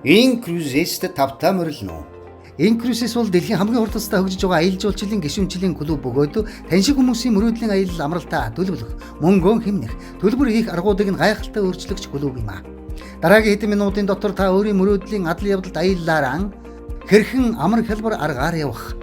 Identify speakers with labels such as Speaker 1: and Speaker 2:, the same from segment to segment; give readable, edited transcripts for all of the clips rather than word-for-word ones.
Speaker 1: Incruises-д тавтаа морилно. Incruises бол дэлхийн хамгийн хурдтай хөгжиж байгаа аялал жуулчлалын гишүүнчлийн клуб бөгөөд тань шиг хүмүүсийн мөрөөдлийн аялал амралтаа төлөвлөх, мөнгөө хэмнэх, төлбөр хийх аргуудыг нь гайхалтай өөрчлөгч клуб юм а. Дараагийн хэдэн минутын дотор та өөрийн мөрөөдлийн адал явдалд аяллаараа хэрхэн амар хялбар аргаар явах.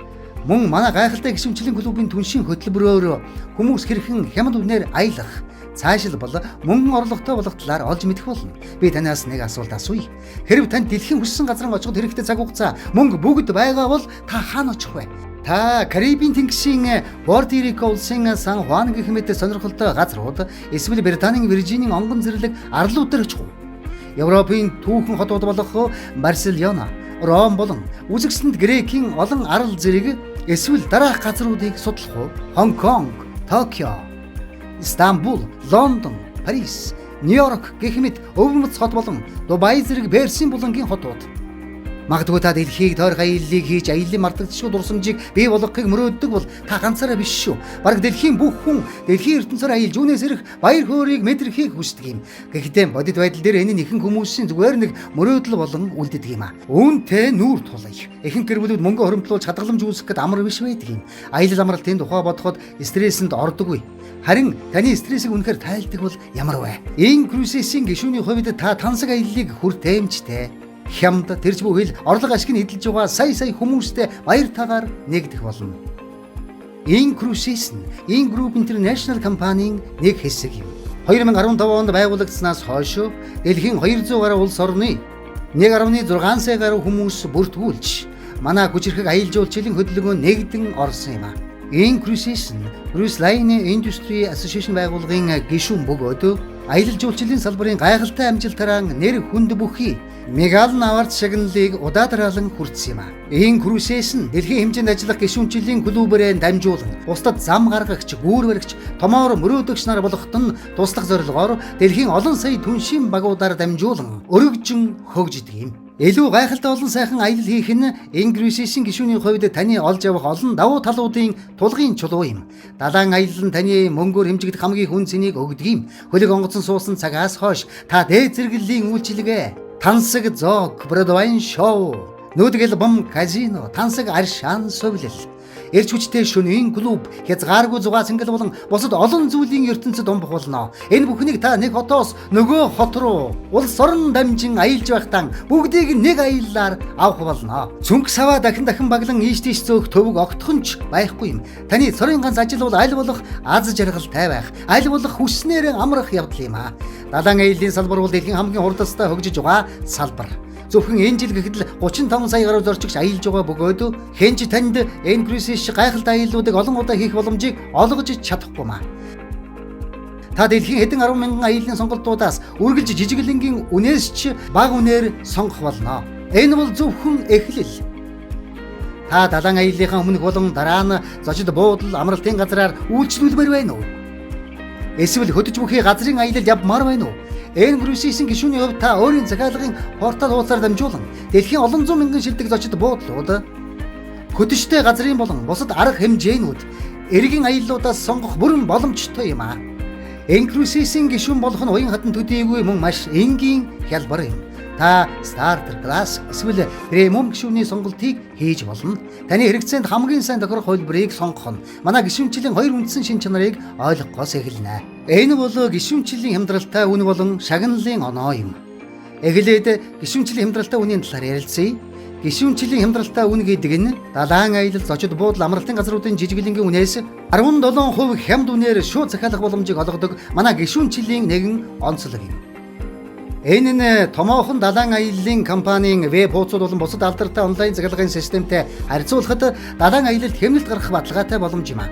Speaker 1: Мөн манай гайхалтай гишүүнчлийн клубын түншийн хөтөлбөрөөр хүмүүс хэрхэн хямд үнээр аялах, цаашил бол мөнгөн орлоготой болох талаар олж мэдэх болно. Би танаас нэг асуулт асууя. Хэрв танд дэлхийн хүссэн газар очиход хэрэгтэй цаг хугацаа мөнгө бүгд байгаа бол та хаана очих вэ? Та Карибын тэнгисийн Порто Рико улсын Сан Хуан гэх мэт сонирхолтой газрууд, эсвэл Британийн Виржинийн онгон зэрлэг арлууд дээр очих уу? Европын түүхэн хотууд болох Барселона, Ром болон үзэгсэнд Грекийн олон арал зэрэг эсвэл дараах газруудыг судлах уу? Хонконг, Токио, Стамбул, Лондон, Парис, Нью-Йорк гэх мэт өвөрмөц хот болон Дубай зэрэг Персийн булангийн хотууд. Магадгүй та дэлхийг тойрох аяллыг хийж аяллаа мартагдчихгүй дурсамжийг бий болгохыг мөрөөддөг бол та ганцаараа биш шүү. Бараг дэлхийн бүх хүн дэлхийн ертөнцөөр аялж үүнээс ирэх баяр хөөргийг мэдрэхийг хүсдэг юм. Гэхдээ бодит байдал дээр энэ нь ихэнх хүмүүсийн зүгээр нэг мөрөөдөл болон үлддэг юм а. Үүнтэй нүүр тулъя. Ихэнх гэр бүлүүд мөнгө хоримтлуулж хадгаламж үүсгэх гээд амар биш байдаг юм. Аялал амралтын тухай бодоход стрессэнд ордоггүй. Харин таны стрессийг үнэхээр тайлдаг бол ямар вэ? Incruises-ийн гишүүний хувьд та тансаг аяллыг хүр таимжтэй, хямд, тэрч бүхэл орлого ашиг нь эдэлж байгаа сая хүмүүстэй баяр таагаар нэгдэх болно. Incruises нь In Group International компанийн нэг хэсэг юм. 2015 онд байгуулагдсанаас хойш дэлхийн 200 гаруй улс орны 1.6 сая гаруй хүмүүс бүртгүүлж манай хүчирхэг аялал жуулчлалын хөдөлгөөнд нэгдэн орсон юм а. Incruises нь Cruise Line Industry Association байгууллагын гишүүн бөгөөд аялал жуулчлалын салбарын гайхалтай амжилтаараа нэр хүнд бүхий Мегалн аварт шагналыг удаадараалан хүртсэн юм а. Incruises нь дэлхийн хэмжээнд ажиллах гишүүнчлийн клубээрээ дамжуулан бусдад зам гаргагч, гүүр баригч, томоор мөрөөдөгч нар болоход нь туслах зорилгоор дэлхийн олон сая түншийн багуудаар дамжуулан өргөжин хөгжидөг юм. Илүү гайхалтай олон сайхан аялал хийх нь Incruises-ийн гишүүний хувьд таны олж явах олон давуу талуудын тулгын чулуу юм. Далайн аялал нь таны мөнгөөр хэмжигдэх хамгийн хүн цэнийг өгдөг юм. Хөлөг онгоцон суусан цагаас хойш та дээд зэрэглэлийн үйлчилгээ, тансаг зоог, Бродвайн шоу, нүүдгэл бом казино, тансаг аршаан сувлэл, эрч хүчтэй шөнийн клуб, хязгааргүй зугаа цэнгэл болон бусад олон зүйлийн ертөнцид умбах болно. Энэ бүхнийг та нэг хотоос нөгөө хот руу улс орон дамжин аялж байхдаа бүгдийг нэг аяллаар авах болно. Цүнх саваа дахин баглан ийш тийш зөөх төвөг огтхонч байхгүй юм. Таны цорын ганц ажил бол аль болох аз жаргалтай байх, аль болох хүснээр амрах явдал юм а. Далайн аяллаа салбар бол дэлхийн хамгийн хурдтай хөгжиж байгаа салбар. Зөвхөн энэ жил гэхэд л 35 сая гаруй зорчигч аялж байгаа бөгөөд хэнж танд Incruises гайхалтай аяллуудыг олон удаа хийх боломжийг олгож чадахгүй маа. Та дэлхийн хэдэн 10 мянган аяллаа сонголтуудаас үргэлж жижиглэнгийн үнээс ч бага үнээр сонгох болно. Энэ бол зөвхөн эхлэл. Та далайн аяллахаа өмнөх болон дараа нь зочид буудал амралтын газраар үйлчлүүлмээр байна уу? Эсвэл хөдөж бүхий газрын аялалд явмаар байна уу? Incruises-ийн гишүүний хувьд та өөрийн захиалгын портал хуудасаар дамжуулан дэлхийн олон зуун мянган шилдэг зочид буудлууд, хөдөжтэй газрын болон бусад арга хэмжээнүүд, эргийн аяллуудаас сонгох бүрэн боломжтой юм а. Incruises-ийн гишүүн болох нь уян хатан төдийгүй мөн маш энгийн хялбар юм. Та Starter Class эсвэл Premium гишүүний сонголтыг хийж болно. Таны хэрэгцээнд хамгийн сайн тохирох хөлбөрийг сонгох нь манай гишүүнчлийн хоёр үндсэн шин чанарыг ойлгохоос эхэлнэ. Энэ бол гишүүнчлийн хямдралтай үн болон шагналын оноо юм. Эхлээд гишүүнчлийн хямдралтай үнийн талаар ярилцъя. Гишүүнчлийн хямдралтай үн гэдэг нь далайн аялал, зочид буудал, амралтын газруудын жижиглэнгийн үнээс 17% хямд үнээр шууд захиалах боломжийг олгодог манай гишүүнчлийн нэгэн онцлог юм. Энэ нь томоохон далайн аяллаа компанийн веб хуудасууд болон бусад алдартай онлайн захиалгын системтэй харьцуулахад далайн аялалд хэмнэлт гаргах баталгаатай боломж юм а.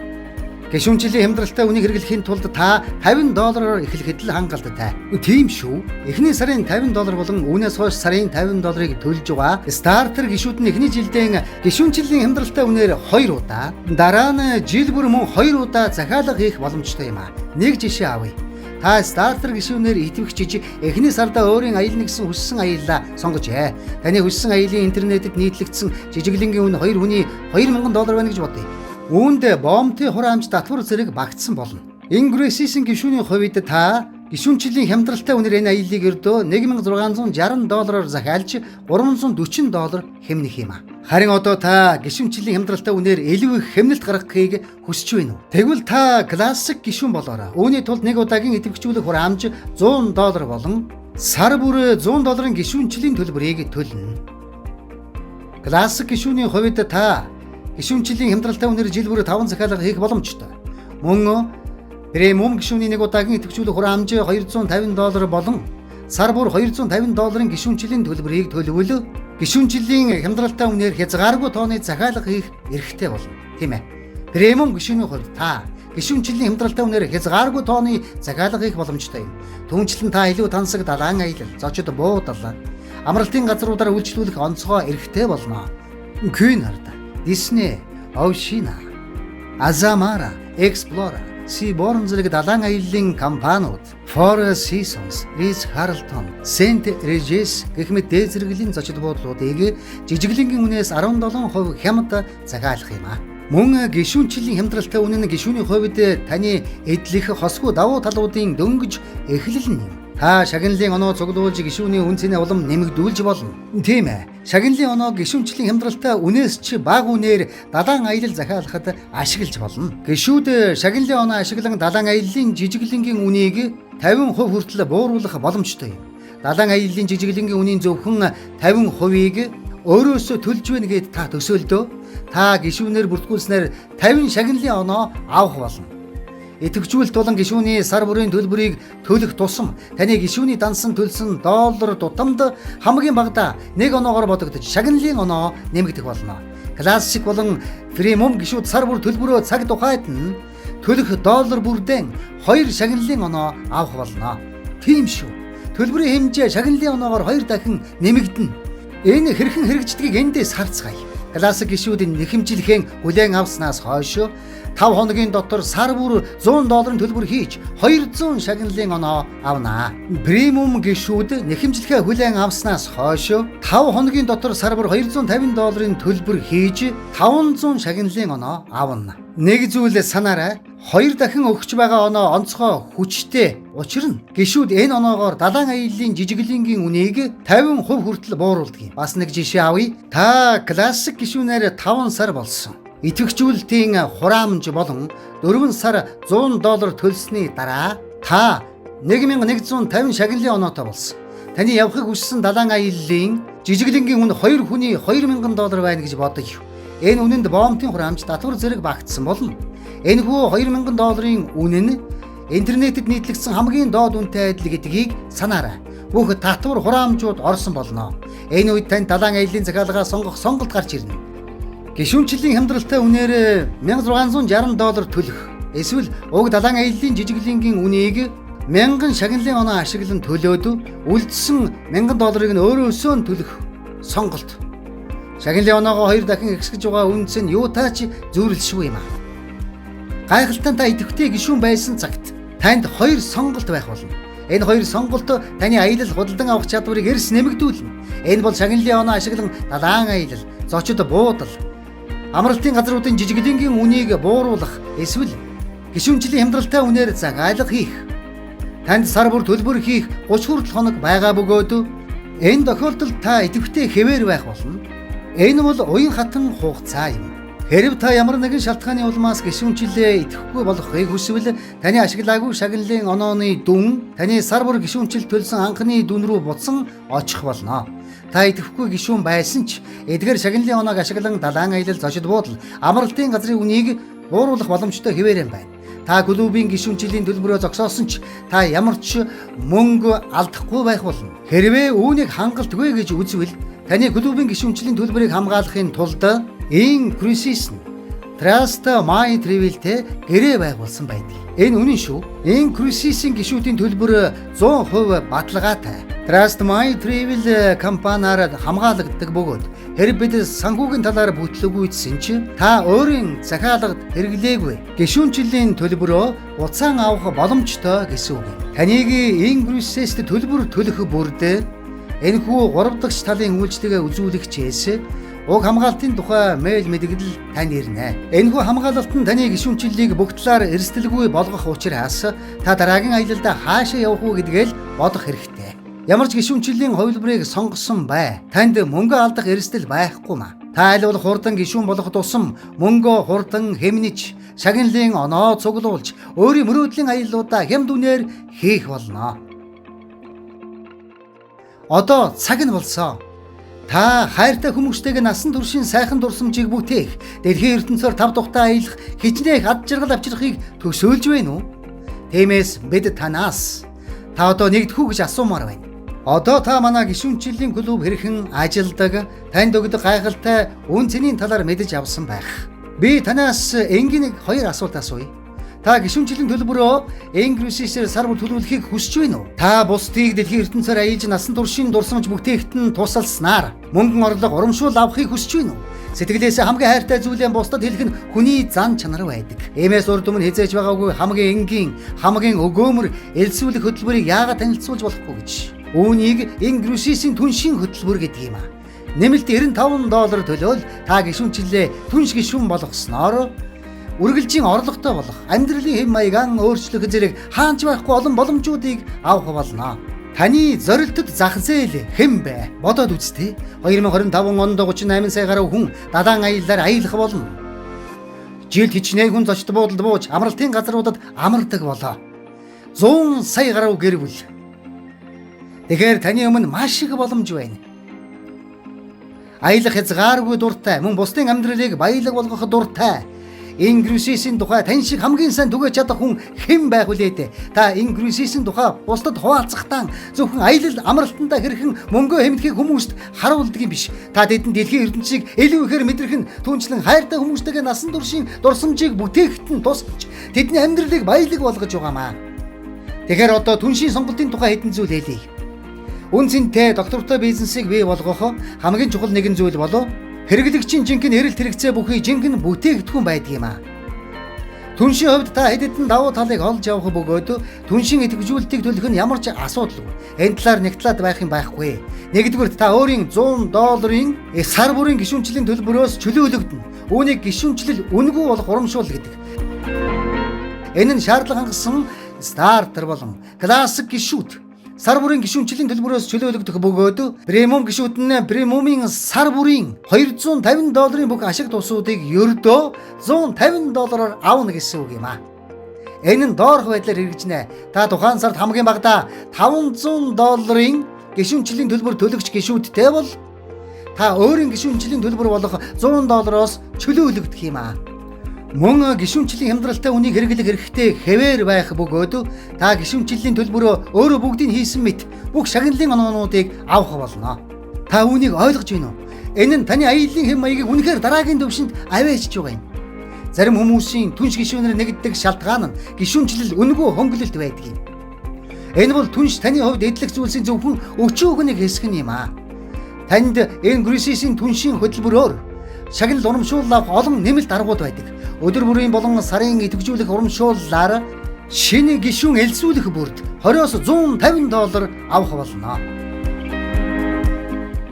Speaker 1: Гишүүнчлийн хямдралтай үнийг хэрэглэхийн тулд та $50 эхлэхэд л хангалттай. Тийм шүү. Эхний сарын $50 болон үүнээс хойш сарын $50 төлж байгаа. Стартер гишүүд нь эхний жилдээ гишүүнчлийн хямдралтай үнээр 2 удаа, дараа нь жил бүр мөн 2 удаа захиалга хийх боломжтой юм а. Нэг жишээ авъя. Та Starter гишүүнээр итгэвчж эхний сарда өөрийн аялна гэсэн хүссэн аяллаа сонгожээ. Таны хүссэн аялын интернетэд нийтлэгдсэн жижиглэнгийн үн 2 хүний $2000 байна гэж бодъё. Үүнд бомбын хураамж татвар зэрэг багтсан болно. Incruises-ийн гишүүний хувьд та Гишүүнчлийн хямдралтай үнээр энэ аяллыг ердөө $1660 захиалж $340 хэмнэх юм а. Харин одоо та гишүүнчлийн хямдралтай үнээр илүү их хэмнэлт гаргахыг хүсэж байна уу? Тэгвэл та классик гишүүн болоорой. Үүний тулд нэг удаагийн идэвхжүүлэх хураамж $100 болон сар бүр $100 гишүүнчлийн төлбөрийг төлнө. Классик гишүүний хувьд та гишүүнчлийн хямдралтай үнээр жил бүр 5 захиалга хийх боломжтой. Мөн премиум гишүүний нэг удаагийн идэвхжүүлэх хураамж $250 болон сар бүр $250 гишүүнчлийн төлбөрийг төлөвлө гишүүнчлийн хямдралтай үнээр хязгааргүй тооны захиалга хийх эрхтэй болно. Тийм ээ. Премиум гишүүний хувьд та гишүүнчлийн хямдралтай үнээр хязгааргүй тооны захиалга хийх боломжтой юм. Түүнчлэн та илүү тансаг далайн аялал, зочид буудал, амралтын газруудаар үйлчлүүлэх онцгой эрхтэй болно. Кюнард, Disney, Oceana, Azamara, Explorer, Seabourn зэрэг далайн аяллын компаниуд, Four Seasons, Ritz-Carlton, St. Regis гэх мэт дээд зэрэглэлийн зочид буудлуудыг жижиглэнгийн үнээс 17% хямд захиалах юм а. Мөн гишүүнчлийн хямдралтай үнэ нь гишүүний хувьд таны эдлэх хосгүй давуу талуудын дөнгөж эхлэл нь юм. Та шагналын оноо цуглуулж гишүүний үн цэнэ улам нэмэгдүүлж болно. Тийм ээ. Шагналын оноо гишүүнчлийн хямдралтай үнээс ч бага үнээр далайн аялал захиалахад ашиглаж болно. Гишүүд шагналын оноо ашиглан далайн аяллын жижиглэнгийн үнийг 50% хүртэл бууруулах боломжтой юм. Далайн аяллын жижиглэнгийн үнийн зөвхөн 50%-ийг өөрөөсөө төлж байна гэд та төсөөлдөө та гишүүнээр бүртгүүлснээр 50 шагналын оноо авах болно. Идэвхжүүлэлт болон гишүүний сар бүрийн төлбөрийг төлөх тусам таны гишүүний дансан төлсөн $1 тутамд хамгийн багадаа 1 оноогоор бодогдож шагналын оноо нэмэгдэх болно. Классик болон премиум гишүүд сар бүр төлбөрөө цаг тухайд нь төлөх $1 бүрден 2 шагналын оноо авах болно. Тийм шүү. Төлбөрийн хэмжээ шагналын оноогоор 2 дахин нэмэгдэнэ. Энэ хэрхэн хэрэгждгийг эндээс харцгаая. Классик гишүүдийн нэхэмжлэхэн хүлээн авснаас хойш 5 хоногийн дотор сар бүр $100 төлбөр хийж 200 шагналын оноо авнаа. Премиум гишүүд нэхэмжлэхээ хүлээн авснаас хойш 5 хоногийн дотор сар бүр $250 төлбөр хийж 500 шагналын оноо авна. Нэг зүйл санаарай. 2 дахин өгч байгаа оноо онцгой хүчтэй. Учир нь гишүүд энэ оноогоор далайн аяллын жижиглэнгийн үнийг 50% хүртэл бууруулдаг юм. Бас нэг жишээ авъя. Та классик гишүүнээр 5 сар болсон. Идэвхжүүлэлтийн хураамж болон 4 сар $100 төлсөний дараа та 1150 шагналын оноотой болсон. Таны явахыг хүссэн далайн аяллын жижиглэнгийн үн 2 хүний $2000 байна гэж бодъё. Энэ үнэнд бомтын хураамж татвар зэрэг багтсан болно. Энэхүү $2000 үнэ нь интернетэд нийтлэгдсэн хамгийн доод үнэтэй адил гэдгийг санаарай. Бүх татвар хураамжууд орсон болно. Энэ үед танд далайн аяллын захиалгаа сонгох сонголт гарч ирнэ. Гишүүнчлийн хямдралтай үнээр $1660 төлөх. Эсвэл уг далайн аяллын жижиглэнгийн үнийг 1000 шагналын оноо ашиглан төлөөд үлдсэн $1000 нь өөрөөсөө нь төлөх сонголт. Шагналын оноогоо 2 дахин ихсгэж байгаа үнц нь юутай ч зүйрлэлшгүй юм а. Гайхалтай та идэвхтэй гишүүн байсан цагт танд 2 сонголт байх болно. Энэ 2 сонголт таны аялал худалдан авах чадварыг эрс нэмэгдүүлнэ. Энэ бол шагналын оноо ашиглан далайн аялал, зочид буудал, амралтын газруудын жижиглэнгийн үнийг бууруулах эсвэл гишүүнчлийн хямдралтай үнээр захиалга хийх. Танд сар бүр төлбөр хийх 30 хүртэл хоног байгаа бөгөөд энэ тохиолдолд та идэвхтэй хэвээр байх болно. Энэ бол уян хатан хугацаа юм. Хэрв та ямар нэгэн шалтгааны улмаас гишүүнчлээ идэвхгүй болохыг хүсвэл таны ашиглаагүй шагналын онооны дүн таны сар бүр гишүүнчил төлсөн анхны дүн рүү буцсан очих болно. Та идэвхгүй гишүүн байсан ч эдгээр шагналын оноог ашиглан далайн аялал, зочид буудал, амралтын газрын үнийг бууруулах боломжтой хэвээр юм байна. Та клубийн гишүүнчлийн төлбөрөө зогсоосон ч та ямар ч мөнгө алдахгүй байх болно. Хэрвээ үүнийг хангалтгүй гэж үзвэл таны клубийн гишүүнчлийн төлбөрийг хамгаалахын тулд Incruises Trust My Travel-тэй гэрээ байгуулсан байдаг. Энэ үнэн шүү. Incruises-ийн гишүүдийн төлбөр 100% баталгаатай. Trust My Travel компаниар хамгаалагддаг бөгөөд хэрэг бид санхүүгийн талаар бүтлэгүйдсэн чинь та өөрийн захиалгад хэрэглээгүй гишүүнчлийн төлбөрөө уцаан авах боломжтой гэсэн үг. Таныг Incruises-т төлбөр төлөх бүрд энэхүү 3 дахь талын үйлчлэгээ үзүүлэгчээс уг хамгаалтын тухай мэйл мэдээлэл танд ирнэ. Энэхүү хамгаалалт нь таны гишүүнчлэлийг бүх талаар эрсдэлгүй болгох учраас та дараагийн аялалдаа хаашаа явах уу гэдгээл бодох хэрэгтэй. Ямар ч гишүүнчлэлийн хувилбарыг сонгосон бай. Танд мөнгө алдах эрсдэл байхгүй маа. Та аль болох хурдан гишүүн болох тусам мөнгөө хурдан хэмнэж, шагналын оноо цуглуулж, өөрийн мөрөөдлийн аяллуудаа хямд үнээр хийх болно. Одоо цаг нь болсон. Та хайртай хүмүүстэйгээ насан туршийн сайхан дурсамжийг бүтээх, дэлхийн ертөнцөөр тав тухтай аялах, хичнээн ад жаргал авчрахыг төсөөлж байна уу? Тиймээс бид танаас та одоо нэгдэхүү гэж асуумаар байна. Одоо та манай гишүүнчлэлийн клуб хэрхэн ажилдаг, танд өгдөг гайхалтай үн цэнийн талаар мэдэж авсан байх. Би танаас энгийн хоёр асуулт асууя. Та гишүүнчлэлийн төлбөрөө Инглишээр сар бүр төлөвлөхийг хүсэж байна уу? Та бусдыг дэлхийн ертөнцөөр аялж насан туршийн дурсамж бүтээхэд нь тусалснаар мөнгөн орлого урамшуул авахыг хүсэж байна уу? Сэтгэлээс хамгийн хайртай зүйлээ бусдад хэлэх нь хүний зан чанар байдаг. Иймээс урд өмнө хизээж байгаагүй хамгийн энгийн, хамгийн өгөөмөр элсүүлэх хөтөлбөрийг яагаад танилцуулж болохгүй гэж. Үүнийг Инглишийн түншийн хөтөлбөр гэдэг юм аа. Нэмэлт $95 төлөөл та гишүүнчлэлээ түнш гишүүн болгосноор үргэлжийн орлоготой болох, амьдралын хэм маягаар өөрчлөх зэрэг хаанч байхгүй олон боломжуудыг авах болно. Таны зорилтод зах зээл хэм бэ? Бодоод үзтээ. 2025 онд 38 сая гаруй хүн далайн аяллаар аялах болно. Жилд хичнээн хүн зочд буудалд бууж амралтын газруудад амардаг болоо. 100 сая гаруй гэр бүл. Тэгэхээр таны өмнө маш их боломж байна. Аялах хязгааргүй дуртай, мөн бусдын амьдралыг баялаг болгох дуртай. Инглишийн тухай тань шиг хамгийн сайн түгэж чадах хүн хэн байх вүлээ дээ? Та инглишийн тухай бусдад хуваалцахдаа зөвхөн аялал амралтандаа хэрхэн мөнгөө хэмнэхийг хүмүүст харуулдаг юм биш. Та тэдэнд дэлхийн ертөнцийг илүү ихээр мэдрэх нь түнчлэн хайртай хүмүүстэйгээ насан туршийн дурсамжийг бүтээхэд нь тусч тэдний амьдралыг баялаг болгож байгаамаа. Тэгэхээр одоо түншийн сонголтын тухай хэдэн зүйл хэлье. Үн цэнтэй доктортой бизнесийг бий болгох хамгийн чухал нэгэн зүйл болов хэрэглэгчийн жинхэнэ эрэлт хэрэгцээ бүхий жинхэнэ бүтээгдэхүүн байдаг юм аа. Түншийн хувьд та хэд хэдэн давуу талыг олж явах бөгөөд түншийн идэвхжүүлэлтийг төлөх нь ямар ч асуудалгүй. Энэ талаар нэгтлээд байх юм байхгүй. Нэгдүгээр та өөрийн $100 сар бүрийн гишүүнчлэлийн төлбөрөөс чөлөөлөгдөнө. Үүнийг гишүүнчлэл үнэгүй болох урамшуул гэдэг. Энэ нь шаардлага хангасан стартер болон классик гишүүд сар бүрийн гишүүнчлэлийн төлбөрөөс чөлөөлөгдөх бөгөөд премиум гишүүд нь премиумын сар бүрийн $250 бүх ашиг тусуудыг ердөө $150 авна гэсэн үг юм аа. Энэ нь доорх байдлаар хэрэгжинэ. Та тухайн сард хамгийн багадаа $500 гишүүнчлэлийн төлбөр төлөгч гишүүдтэй бол та өөрийн гишүүнчлэлийн төлбөр болох $100-оос чөлөөлөгдөх юм аа. Мөн гишүүнчлэлийн хямдралтай үнийг хэрэглэх хэрэгтэй хэвээр байх бөгөөд та гишүүнчлэлийн төлбөрөө өөрөө бүгдийг хийсэн мэт бүх шагналын оноонуудыг авах болно. Та үүнийг ойлгож байна уу? Энэ нь таны аяллаа хэм маягийг үнэхээр дараагийн төвшөнд аваачж байгаа юм. Зарим хүмүүсийн түнш гишүүнээр нэгддэг шалтгаан нь гишүүнчлэл үнэгүй хөнгөлөлт байдаг юм. Энэ бол түнш таны хувьд эдлэх зүйлсийн зөвхөн өчүүхнийг хэсэг юм аа. Танд Инглишийн түншийн хөтөлбөрөөр шагнал урамшуул авах олон нэмэлт аргууд байдаг. Өдөр бүрийн болон сарын идэвхжүүлэх урамшууллаар шинэ гишүүн элсүүлэх бүрд $20-150 авах болно.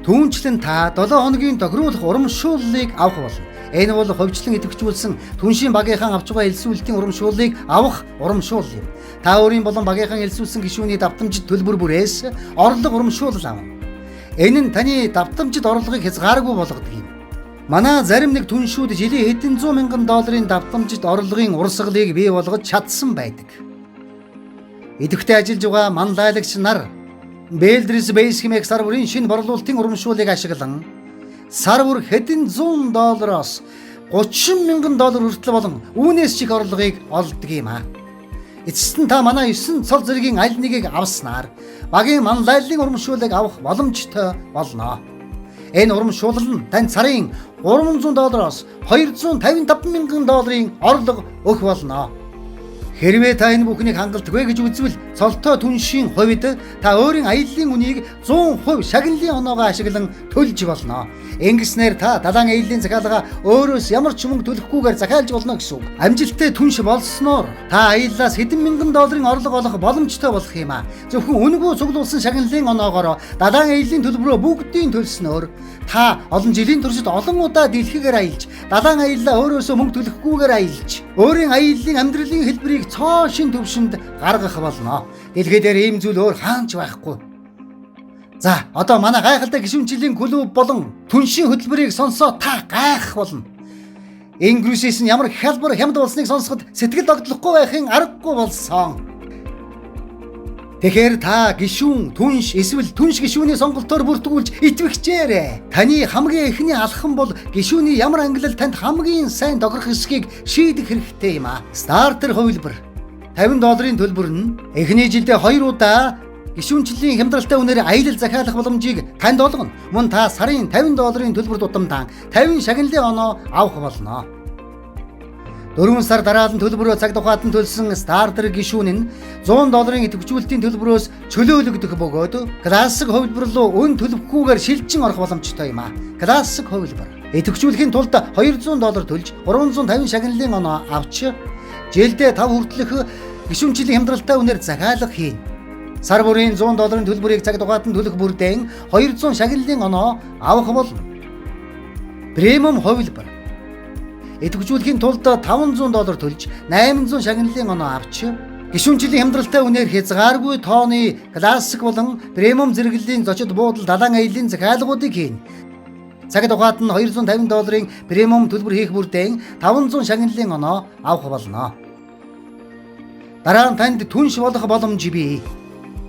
Speaker 1: Түүнчлэн та 7 хоногийн тохируулах урамшууллыг авах болно. Энэ бол ховчлон идэвхжүүлсэн түншийн багийнхаа авч байгаа элсүүлэлтийн урамшууллыг авах урамшуул юм. Та өөрийн болон багийнхаа элсүүлсэн гишүүний давтамжит төлбөр бүрээс орлого урамшуул авна. Энэ нь таны давтамжит орлогыг хязгааргүй болгодог юм. Манай зарим нэг түншүүд жилийн хэдэн зуун мянган долларын давтамжит орлогын урсгалыг бий болгож чадсан байдаг. Идэвхтэй ажиллаж байгаа манлайлагч нар Builders Base хэмээх сар бүрийн шинэ борлуулалтын урамшууллыг ашиглан сар бүр хэдэн $100-оос $30,000 хүртэл болон үүнээс ч их орлогыг олддог юм аа. Эцэст нь та манай 9 цол зэргийн аль нэгийг авснаар багийн манлайллын урамшууллыг авах боломжтой болно. Энэ урамшуулал нь танд сарын $300-оос $255,000 орлого өгөх болно. Хэрвээ та энэ бүхнийг хангалтгүй гэж үзвэл цолтой түншийн хувьд та өөрийн аяллаа үнийг 100% шагналын оноогоо ашиглан төлж болно. Ингэснээр та далайн аяллаа захиалга өөрөөс ямар ч мөнгө төлөхгүйгээр захиалж болно гэсэн үг. Амжилттай түнш болсноор та аяллаас хэдэн мянган долларын орлого олох боломжтой болох юм а. Зөвхөн үнэгүй цуглуулсан шагналын оноогоор далайн аяллаа төлбөрөө бүгдийг төлснөөр та олон жилийн туршид олон удаа дэлхийгээр аялж, далайн аяллаа өөрөөсөө мөнгө төлөхгүйгээр аялж, өөрийн аяллаа амьдралын хэлбэрийг цоо шин төвшөнд гаргах болно. Дэлхий дээр ийм зүйл өөр хаанч байхгүй. За, одоо манай гайхалтай гишүүнчлийн клуб болон түншийн хөтөлбөрийг сонсоод та гайхах болно. Ингрүсээс нь ямар хялбар хямд болсныг сонсоход сэтгэл догтлохгүй байхын аргагүй болсон. Тэгэхээр та гишүүн, түнш эсвэл түнш гишүүний сонголтоор бүртгүүлж итгэвчээрэй. Таны хамгийн эхний алхам бол гишүүний ямар ангилал танд хамгийн сайн тохирох эсхийг шийдэх хэрэгтэй юм а. Стартер хувилбар $50 төлбөр нь эхний жилдээ 2 удаа гишүүнчлийн хямдралтай үнээр аялал захиалах боломжийг танд олгоно. Мөн та сарын $50 төлбөр тутамдаа 50 шагналын оноо авах болно. 4 сар дараалан төлбөрөө цаг тухайд нь төлсөн стартер гишүүн нь $100 идэвхжүүлэлтийн төлбөрөөс чөлөөлөгдөх бөгөөд классик хувилбар руу өн төлөвхгүйгээр шилжин орох боломжтой юм а. Классик хувилбар. Идэвхжүүлэхийн тулд $200 төлж 350 шагналын оноо авч жилдээ 5 хүртэлх гишүүнчлийн хямдралтай үнээр захиалга хийн. Сар бүрийн $100 төлбөрийг цаг тухайд нь төлөх бүрдээ 200 шагналын оноо авах болно. Премиум хувилбар. Идэвхжүүлэхийн тулд $500 төлж 800 шагналын оноо авч гишүүнчлийн хямдралтай үнээр хязгааргүй тооны классик болон премиум зэрэглэлийн зочид буудал далайн аяллаа захиалгуудыг хийн. Цаг тухайд нь $250 премиум төлбөр хийх бүрдээ 500 шагналын оноо авах болно. Дараа нь танд түнш болох боломж бий.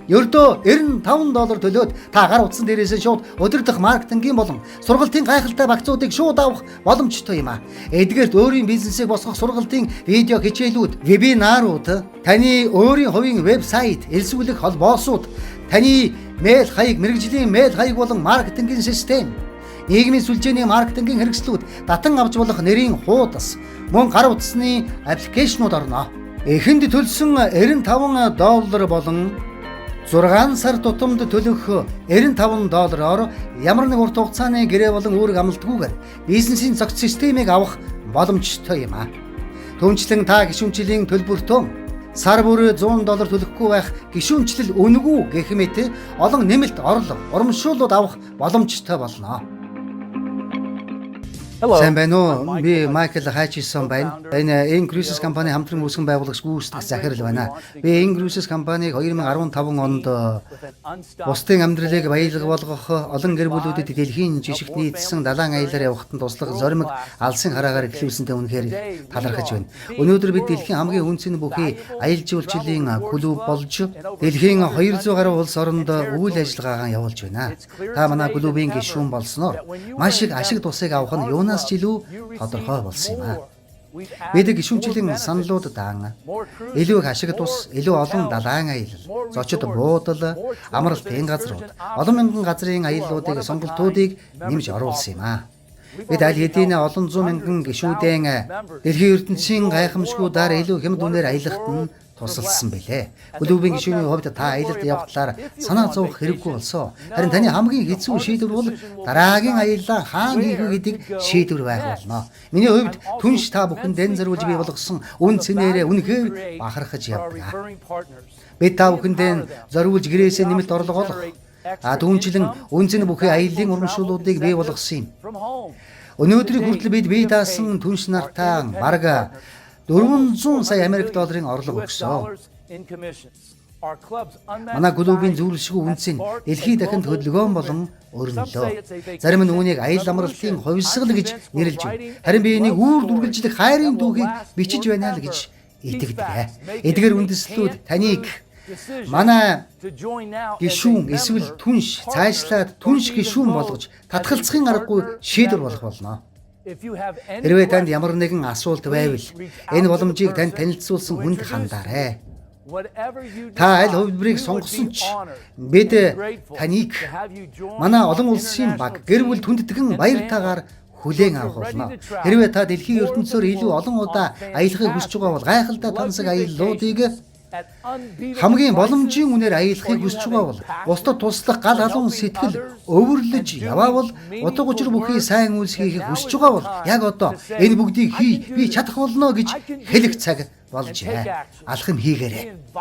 Speaker 1: Ердөө $95 төлөөд та гар утсан дээрээс шууд удирдах маркетингийн болон сургалтын гайхалтай багцуудыг шууд авах боломжтой юм а. Эдгээрт өөрийн бизнесийг босгох сургалтын видео хичээлүүд, вебинарууд, таны өөрийн хувийн вебсайт, элсүүлэх холбоосууд, таны мэйл хаяг, мэргэжлийн мэйл хаяг болон маркетингийн систем, нийгмийн сүлжээний маркетингийн хэрэгслүүд, татан авч болох нэрийн хуудас, мөн гар утасны аппликейшнууд орно. Эхэнд төлсөн $95 болон 6 сар тутамд төлөх $95-оор ямар нэг урт хугацааны гэрээ болон үүрэг амлалтгүйгээр бизнесийн цогц системийг авах боломжтой юм а. Түүнчлэн та гишүүнчлийн төлбөртөө сар бүр $100 төлөхгүй байх гишүүнчлэл үнэгүй гэх мэт олон нэмэлт орлого, урамшууллууд авах боломжтой болно. Сайн байна уу? Би Майкл Хайчсон байна. Энэ Incruises компани хамтран үүсгэн байгуулагч гүйцэтгэх захирал байна. Би Incruises компаниг 2015 онд бусдын амьдралыг баялаг болгох, олон гэр бүлүүдэд дэлхийн жишгт нийцсэн далайн аяллаар явахтанд туслах зоримог алсын хараагаар эхлүүлсэнтэй үнэхээр талархаж байна. Өнөөдөр бид дэлхийн хамгийн үнцэн бүхий аялал жуулчлалын клуб болж дэлхийн 200 гаруй улс оронд үйл ажиллагаагаа явуулж байна. Та манай клубын гишүүн болсноор маш их ашиг тусыг авах нь юунаас ч илүү тодорхой болсон юм а. Бид гишүүнчлийн саналууд даан илүү их ашиг тус, илүү олон далайн аялал, зочид буудал, амралтын газрууд, олон мянган газрын аяллуудыг сонголтуудыг нэмж оруулсан юм а. Бид аль хэдийн олон зуун мянган гишүүдэн дэлхийн ертөнцийн гайхамшгуудаар илүү хямд үнээр аялахад нь тусалсан билээ. Клубын гишүүний хувьд та аялалд явтлаар санаа зовох хэрэггүй болсон. Харин таны хамгийн хэцүү шийдвэр бол дараагийн аяллаа хаана хийх вэ гэдэг шийдвэр байх болно. Миний хувьд түнш та бүхэн дэн зориулж бий болгосон үн цэнээрээ үнэхээр бахархаж явдаг. Бид та бүхэндээ зориулж гэрээсээ нэмэлт орлого олох, түүнчлэн үн цэн бүхий аяллаа урамшууллуудыг бий болгосон юм. Өнөөдрийг хүртэл бид бие даасан түнш нартаа бараг $400 сая Америк долларын орлого өгсөн. Манай клубын зөвлөшгүй үнц нь дэлхийд дахинд хөдөлгөөн болон өрнөлөө. Зарим нь үүнийг аял амралтын хувьсгал гэж нэрлэж байна. Харин би энийг үүр дүргэлжлэх хайрын түүхийг бичиж байна л гэж итгэдэг. Эдгээр үндэслэлүүд таныг манай гишүүн эсвэл түнш цаашлаад түнш гишүүн болгож татгалзахын аргагүй шийдвэр болох болно. Хэрвээ танд ямар нэгэн асуулт байвал энэ боломжийг танд танилцуулсан хүнд хандаарай. Та аль хувилбарыг сонгосон ч бид таныг манай олон улсын баг гэр бүл түндэтгэн баяртайгаар хүлээн авах болно. Хэрвээ та дэлхийн ертөнцөөр илүү олон удаа аялахыг хүсэж байгаа бол гайхалтай тансаг аяллуудыг Хамгийн боломжийн үнээр аялахыг хүсч байгаа бол бусдад туслах гал халуун сэтгэл өвөрлөж яваавал утга учир бүхий сайн үйлс хийхийг хүсч байгаа бол яг одоо энэ бүгдийг хий, би чадах болно гэж хэлэх цаг болжээ. Алхам хийгээрэй.